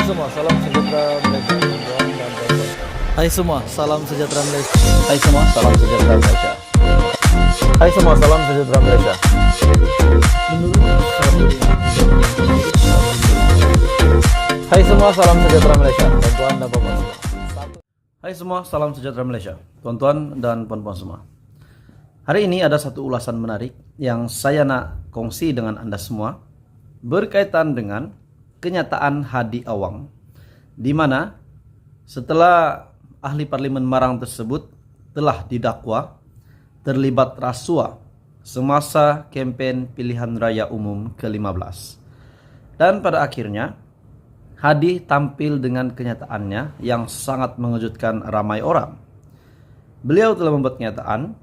semua, salam sejahtera Malaysia. Hai semua, salam sejahtera Malaysia. Hai semua, salam sejahtera Malaysia. Hai semua, salam sejahtera Malaysia. Hai semua, salam sejahtera Malaysia. Tuan-tuan dan puan-puan semua. Hai semua, salam sejahtera Malaysia. Tuan-tuan dan puan-puan semua. Hari ini ada satu ulasan menarik yang saya nak kongsi dengan Anda semua berkaitan dengan kenyataan Hadi Awang, di mana setelah ahli parlimen Marang tersebut telah didakwa terlibat rasuah semasa kempen pilihan raya umum ke-15. Dan pada akhirnya Hadi tampil dengan kenyataannya yang sangat mengejutkan ramai orang. Beliau telah membuat kenyataan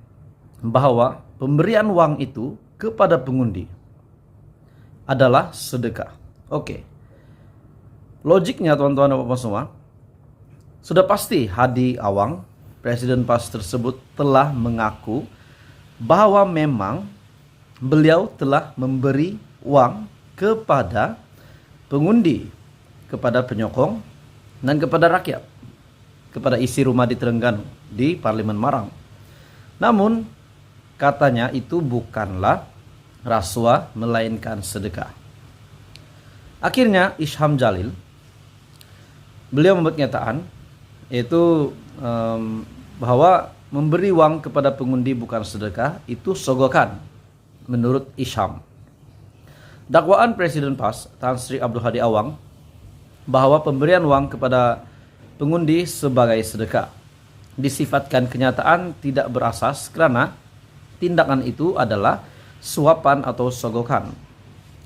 bahwa pemberian uang itu kepada pengundi adalah sedekah. Oke. Logiknya tuan-tuan dan puan-puan semua, sudah pasti Hadi Awang, Presiden PAS tersebut telah mengaku bahwa memang beliau telah memberi uang kepada pengundi, kepada penyokong, dan kepada rakyat, kepada isi rumah di Terengganu, di Parlimen Marang. Namun, katanya itu bukanlah rasuah, melainkan sedekah. Akhirnya, Isham Jalil, beliau membuat kenyataan, yaitu bahwa memberi uang kepada pengundi bukan sedekah, itu sogokan, menurut Isham. Dakwaan Presiden PAS, Tan Sri Abdul Hadi Awang, bahwa pemberian uang kepada pengundi sebagai sedekah disifatkan kenyataan tidak berasas karena tindakan itu adalah suapan atau sogokan.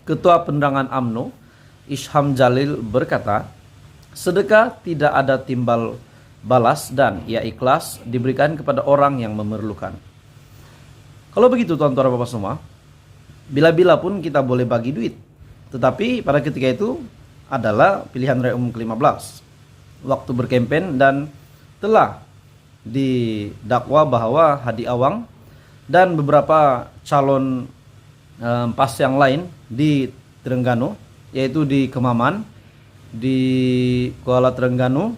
Ketua Penerangan UMNO Isham Jalil berkata, sedekah tidak ada timbal balas dan ia ikhlas diberikan kepada orang yang memerlukan. Kalau begitu tuan-tuan dan bapak semua, bila-bila pun kita boleh bagi duit, tetapi pada ketika itu adalah pilihan raya umum ke-15, waktu berkempen, dan telah didakwa bahwa Hadi Awang dan beberapa calon PAS yang lain di Terengganu, yaitu di Kemaman, di Kuala Terengganu,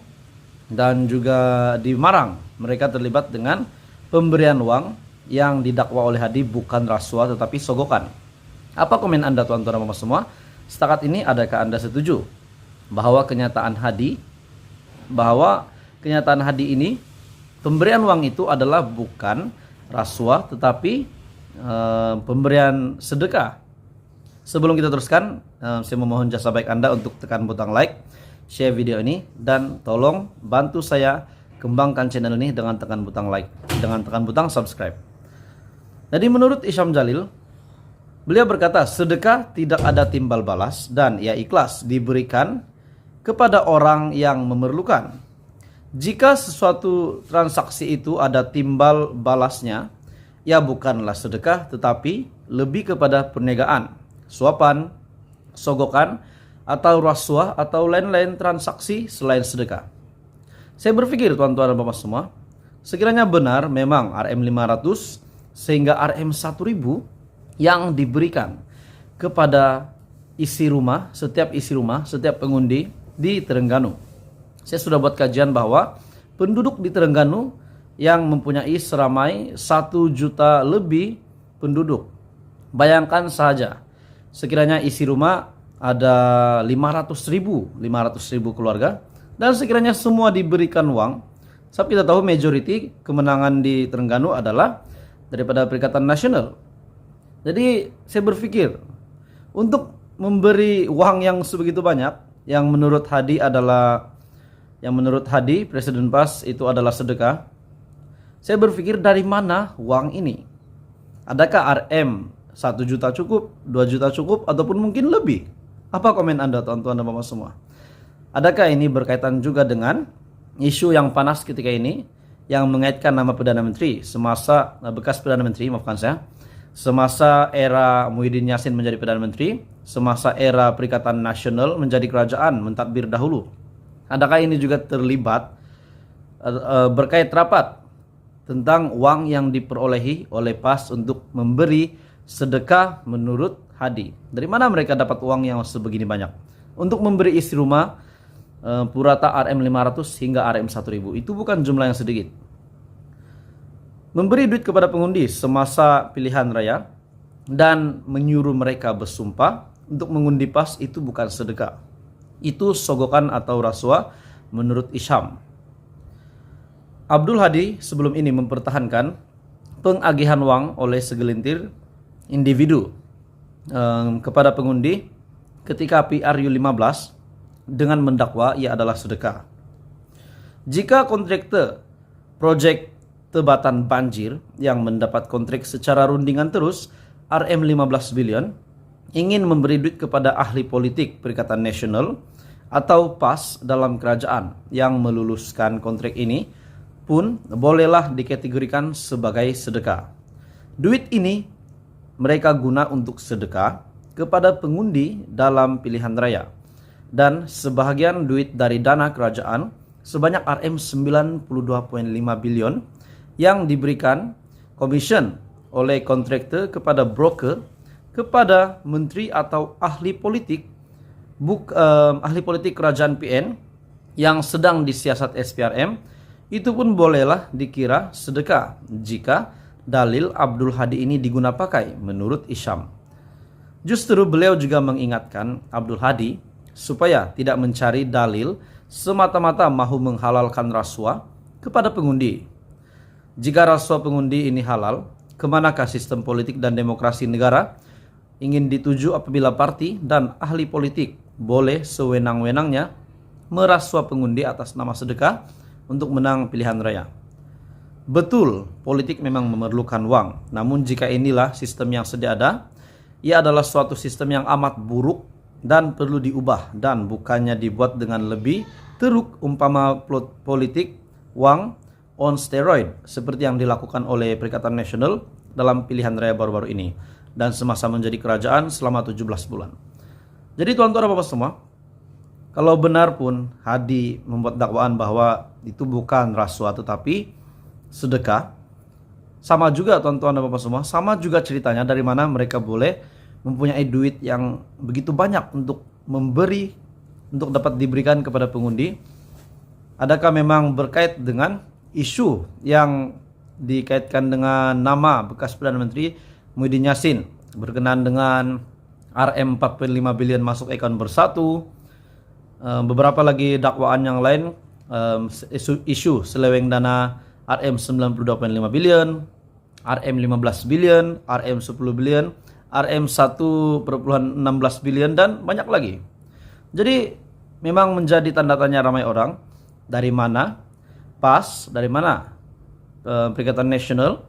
dan juga di Marang, mereka terlibat dengan pemberian uang yang didakwa oleh Hadi bukan rasuah tetapi sogokan. Apa komen Anda tuan-tuan dan puan-puan semua? Setakat ini adakah Anda setuju bahwa kenyataan Hadi ini, pemberian uang itu adalah bukan rasuah tetapi pemberian sedekah? Sebelum kita teruskan, saya memohon jasa baik Anda untuk tekan butang like, share video ini, dan tolong bantu saya kembangkan channel ini dengan tekan butang like, dengan tekan butang subscribe. Jadi menurut Isham Jalil, beliau berkata sedekah tidak ada timbal balas dan ia ikhlas diberikan kepada orang yang memerlukan. Jika sesuatu transaksi itu ada timbal balasnya, ya bukanlah sedekah tetapi lebih kepada perniagaan, suapan, sogokan, atau rasuah, atau lain-lain transaksi selain sedekah. Saya berpikir tuan-tuan dan bapak semua, sekiranya benar memang RM500 sehingga RM1000 yang diberikan kepada setiap isi rumah, setiap pengundi di Terengganu. Saya sudah buat kajian bahwa penduduk di Terengganu yang mempunyai seramai 1 juta lebih penduduk. Bayangkan saja, sekiranya isi rumah ada 500.000 keluarga, dan sekiranya semua diberikan uang, tapi kita tahu majority kemenangan di Terengganu adalah daripada Perikatan Nasional. Jadi saya berpikir untuk memberi uang yang sebegitu banyak, yang menurut Hadi Presiden PAS itu adalah sedekah, saya berpikir dari mana uang ini? Adakah RM 1 juta cukup, 2 juta cukup, ataupun mungkin lebih? Apa komen Anda tuan-tuan dan bapak semua? Adakah ini berkaitan juga dengan isu yang panas ketika ini, yang mengaitkan nama Perdana Menteri bekas Perdana Menteri, semasa era Muhyiddin Yassin menjadi Perdana Menteri, semasa era Perikatan Nasional menjadi kerajaan mentadbir dahulu? Adakah ini juga terlibat berkait rapat tentang uang yang diperolehi oleh PAS untuk memberi sedekah menurut Hadi? Dari mana mereka dapat uang yang sebegini banyak untuk memberi isi rumah Purata RM500 hingga RM1000. Itu bukan jumlah yang sedikit. Memberi duit kepada pengundi semasa pilihan raya dan menyuruh mereka bersumpah untuk mengundi PAS itu bukan sedekah. Itu sogokan atau rasuah menurut Isham. Abdul Hadi sebelum ini mempertahankan pengagihan wang oleh segelintir individu kepada pengundi ketika PRU15 dengan mendakwa ia adalah sedekah. Jika kontraktor proyek Tebatan Banjir yang mendapat kontrak secara rundingan terus RM15 bilion ingin memberi duit kepada ahli politik Perikatan Nasional atau PAS dalam kerajaan yang meluluskan kontrak ini pun bolehlah dikategorikan sebagai sedekah. Duit ini mereka guna untuk sedekah kepada pengundi dalam pilihan raya. Dan sebahagian duit dari dana kerajaan sebanyak RM92.5 bilion yang diberikan komisen oleh kontraktor kepada broker, kepada menteri atau ahli politik kerajaan PN yang sedang disiasat SPRM, itu pun bolehlah dikira sedekah jika dalil Abdul Hadi ini diguna pakai menurut Isham. Justru beliau juga mengingatkan Abdul Hadi supaya tidak mencari dalil semata-mata mahu menghalalkan rasuah kepada pengundi. Jika rasuah pengundi ini halal, kemanakah sistem politik dan demokrasi negara ingin dituju apabila parti dan ahli politik boleh sewenang-wenangnya merasuah pengundi atas nama sedekah untuk menang pilihan raya? Betul, politik memang memerlukan uang. Namun jika inilah sistem yang sedia ada, ia adalah suatu sistem yang amat buruk dan perlu diubah dan bukannya dibuat dengan lebih teruk umpama politik uang on steroid seperti yang dilakukan oleh Perikatan Nasional dalam pilihan raya baru-baru ini dan semasa menjadi kerajaan selama 17 bulan. Jadi tuan-tuan dan bapak semua, kalau benar pun Hadi membuat dakwaan bahwa itu bukan rasuah tetapi sedekah, sama juga tuan-tuan dan bapak semua, sama juga ceritanya dari mana mereka boleh mempunyai duit yang begitu banyak untuk memberi, untuk dapat diberikan kepada pengundi. Adakah memang berkait dengan isu yang dikaitkan dengan nama bekas Perdana Menteri Muhyiddin Yassin berkenaan dengan RM45 bilion masuk akun bersatu, beberapa lagi dakwaan yang lain, isu seleweng dana RM92.5 bilion, RM15 bilion, RM10 bilion, RM1,16 bilion dan banyak lagi. Jadi memang menjadi tanda tanya ramai orang, dari mana PAS, dari mana Perikatan Nasional,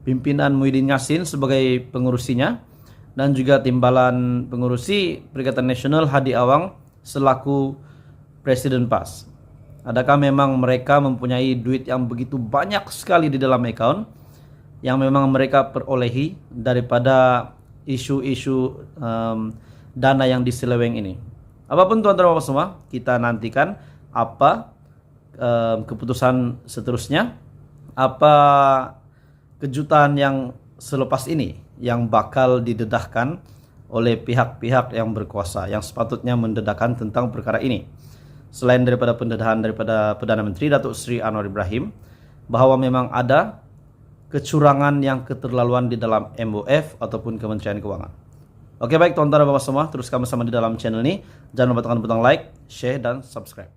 pimpinan Muhyiddin Yassin sebagai pengurusinya, dan juga timbalan pengurusi Perikatan Nasional Hadi Awang selaku Presiden PAS. Adakah memang mereka mempunyai duit yang begitu banyak sekali di dalam account yang memang mereka perolehi daripada isu-isu dana yang diseleweng ini? Apapun tuan-tuan bapak semua, kita nantikan apa keputusan seterusnya, apa kejutan yang selepas ini yang bakal didedahkan oleh pihak-pihak yang berkuasa yang sepatutnya mendedahkan tentang perkara ini. Selain daripada pendedahan daripada Perdana Menteri Datuk Seri Anwar Ibrahim bahwa memang ada kecurangan yang keterlaluan di dalam MOF ataupun Kementerian Keuangan. Oke, baik tuan-tuan dan bapak semua, teruskan bersama di dalam channel ini. Jangan lupa tekan butang like, share dan subscribe.